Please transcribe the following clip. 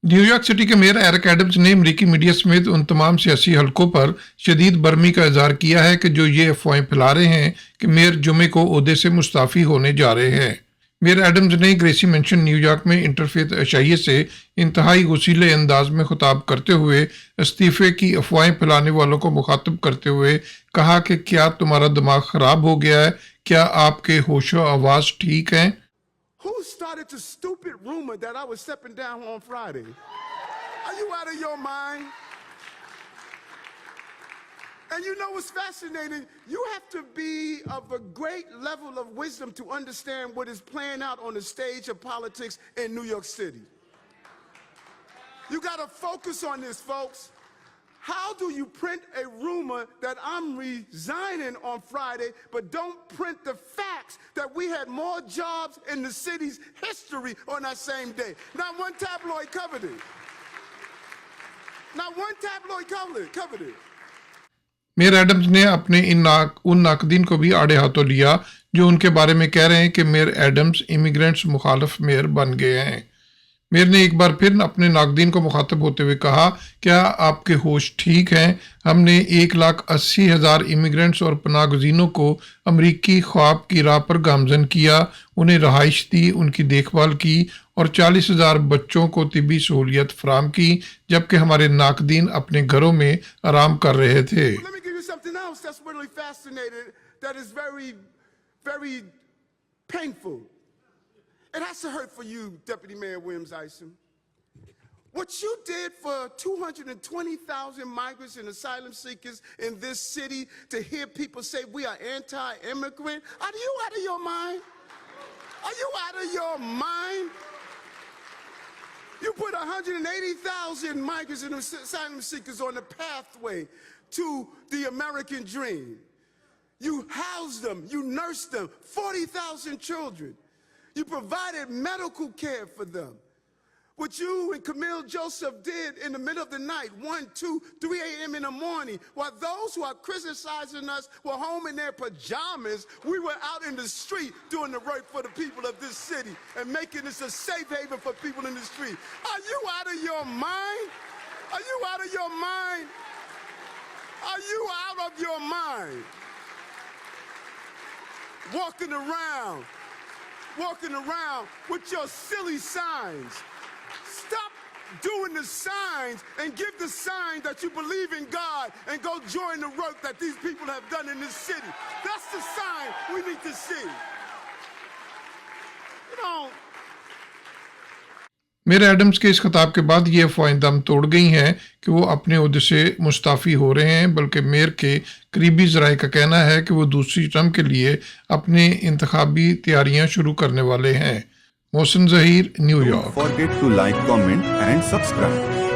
New York city के mayor Eric Adams ने अमरीकी मीडिया समेत उन तमाम सियासी हलकों पर शदीद बरहमी का इजहार किया है कि जो ये अफवाहें फैला रहे हैं कि मेयर जुमे को ओहदे से मुस्ताफ़ी होने जा रहे हैं। मेयर एडम्स ने ग्रेसी मेंशन न्यूयॉर्क में इंटरफेथ अशाइये से इंतहाई गुसीले अंदाज में खिताब करते हुए इस्तीफे की अफवाहें फैलाने वालों को मुखातब करते हुए कहा कि क्या तुम्हारा दिमाग खराब हो गया है, क्या आपके होशो आवाज़ ठीक हैं? Who started the stupid rumor that I was stepping down on Friday? Are you out of your mind? And you know what's fascinating? You have to be of a great level of wisdom to understand what is playing out on the stage of politics in New York City. You got to focus on this, folks. How do you print a rumor that I'm resigning on Friday, but don't print the facts that we had more jobs in the city's history on that same day? Not one tabloid covered it. Not one tabloid covered it. Mayor Adams ने अपने उन नाकदीन को भी आड़े हाथों लिया जो उनके बारे में कह रहे हैं कि मेयर एडम्स इमिग्रेंट्स मुखालिफ मेयर बन गए हैं। मेयर ने एक बार फिर अपने नाकदीन को मुखातब होते हुए कहा, क्या आपके होश ठीक हैं? हमने 1,80,000 इमिग्रेंट्स और पनाहगज़ीनों को अमरीकी ख्वाब की राह पर गामजन किया, उन्हें रहाइश दी, उनकी देखभाल की और 40,000 बच्चों को तिब्बी सहूलियत फराम की, जबकि हमारे नाकदीन अपने घरों में आराम कर रहे थे। Let me give you something else that's really fascinating, that is very, very painful. It has to hurt for you, Deputy Mayor Williams Isom. What you did for 220,000 migrants and asylum seekers in this city, to hear people say we are anti-immigrant, are you out of your mind? Are you out of your mind? You put 180,000 migrants and asylum seekers on the pathway to the American dream. You housed them, you nursed them, 40,000 children. You provided medical care for them. What you and Camille Joseph did in the middle of the night, 1, 2, 3 a.m. in the morning, while those who are criticizing us were home in their pajamas, we were out in the street doing the work for the people of this city and making this a safe haven for people in the street. Are you out of your mind? Are you out of your mind? Are you out of your mind? Walking around with your silly signs. Stop doing the signs and give the sign that you believe in God and go join the work that these people have done in this city. That's the sign we need to see. You know, mayor Adams के इस खिताब के बाद ये अफवाहें दम तोड़ गई हैं कि वो अपने ओहदे से मुस्ताफ़ी हो रहे हैं, बल्कि मेयर के करीबी ज़राए का कहना है कि वो दूसरी टर्म के लिए अपने इंतखाबी तैयारियां शुरू करने वाले हैं। Mohsin Zaheer, New York. Don't forget to like, comment and subscribe.